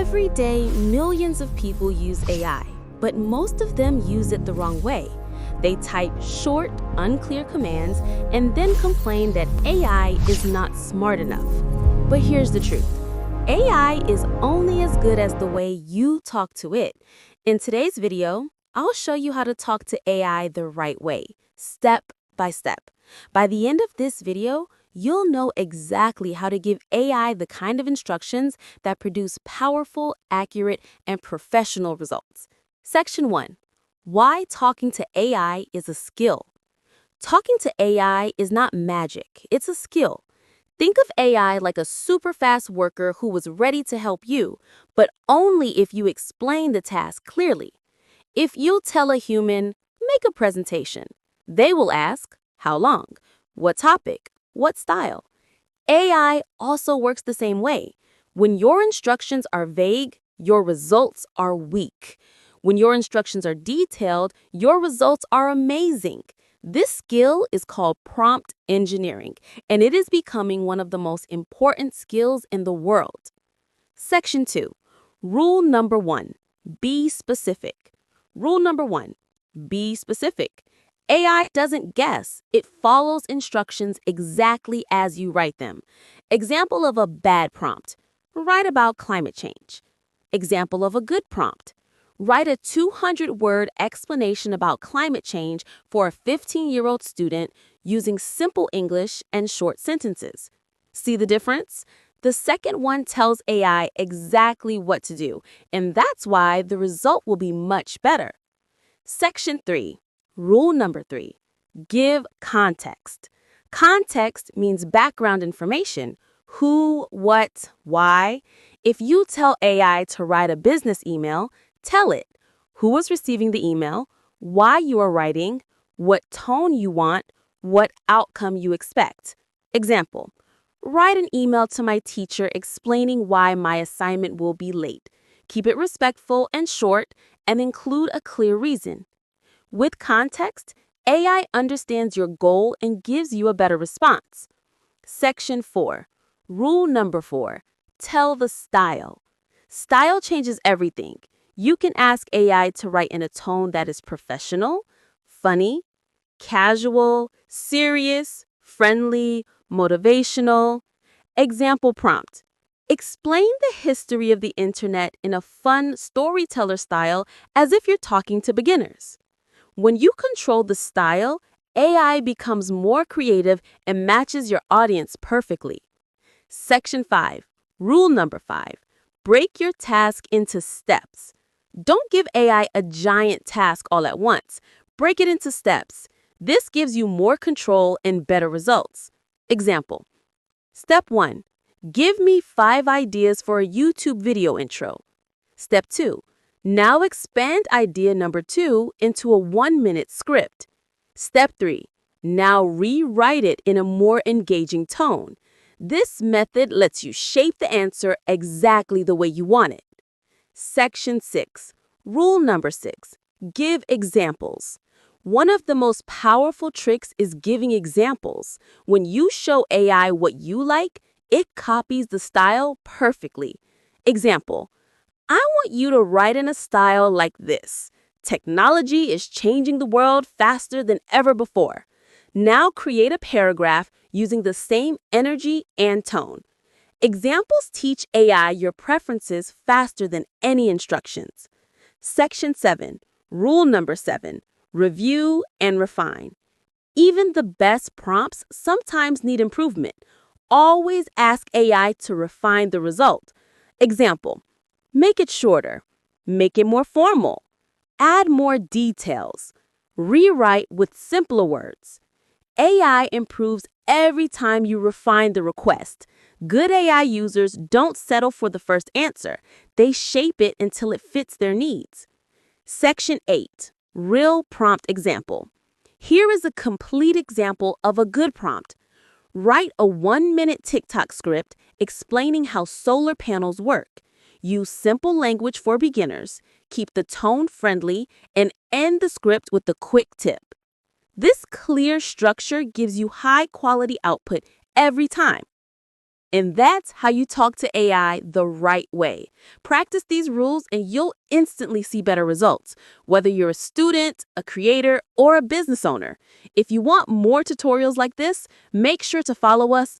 Every day, millions of people use AI, but most of them use it the wrong way. They type short, unclear commands and then complain that AI is not smart enough. But here's the truth. AI is only as good as the way you talk to it. In today's video, I'll show you how to talk to AI the right way, step by step. By the end of this video, you'll know exactly how to give AI the kind of instructions that produce powerful, accurate, and professional results. Section 1. Why talking to AI is a skill. Talking to AI is not magic, it's a skill. Think of AI like a super fast worker who was ready to help you, but only if you explain the task clearly. If you tell a human, make a presentation, they will ask, how long? What topic? What style? AI also works the same way. When your instructions are vague, your results are weak. When your instructions are detailed, your results are amazing. This skill is called prompt engineering, and it is becoming one of the most important skills in the world. Section 2. Rule number 1. Be specific. Rule number 1. Be specific. AI doesn't guess. It follows instructions exactly as you write them. Example of a bad prompt. Write about climate change. Example of a good prompt. Write a 200-word explanation about climate change for a 15-year-old student using simple English and short sentences. See the difference? The second one tells AI exactly what to do, and that's why the result will be much better. Section 3. Rule number 3. Give context. Context means background information. Who, what, why. If you tell AI to write a business email, tell it who was receiving the email, why you are writing, what tone you want, what outcome you expect. Example, write an email to my teacher explaining why my assignment will be late. Keep it respectful and short and include a clear reason. With context, AI understands your goal and gives you a better response. Section 4. Rule number 4. Tell the style. Style changes everything. You can ask AI to write in a tone that is professional, funny, casual, serious, friendly, motivational. Example prompt. Explain the history of the internet in a fun storyteller style as if you're talking to beginners. When you control the style, AI becomes more creative and matches your audience perfectly. Section 5. Rule number 5. Break your task into steps. Don't give AI a giant task all at once. Break it into steps. This gives you more control and better results. Example. Step 1. Give me 5 ideas for a YouTube video intro. Step 2. Now expand idea number 2 into a 1-minute script. Step 3. Now rewrite it in a more engaging tone. This method lets you shape the answer exactly the way you want it. Section 6. Rule number 6. Give examples. One of the most powerful tricks is giving examples. When you show AI what you like, it copies the style perfectly. Example. I want you to write in a style like this. Technology is changing the world faster than ever before. Now create a paragraph using the same energy and tone. Examples teach AI your preferences faster than any instructions. Section 7. Rule number 7. Review and refine. Even the best prompts sometimes need improvement. Always ask AI to refine the result. Example. Make it shorter. Make it more formal. Add more details. Rewrite with simpler words. AI improves every time you refine the request. Good AI users don't settle for the first answer. They shape it until it fits their needs. Section 8. Real prompt example. Here is a complete example of a good prompt. Write a 1-minute TikTok script explaining how solar panels work. Use simple language for beginners, keep the tone friendly, and end the script with a quick tip. This clear structure gives you high-quality output every time. And that's how you talk to AI the right way. Practice these rules and you'll instantly see better results, whether you're a student, a creator, or a business owner. If you want more tutorials like this, make sure to follow us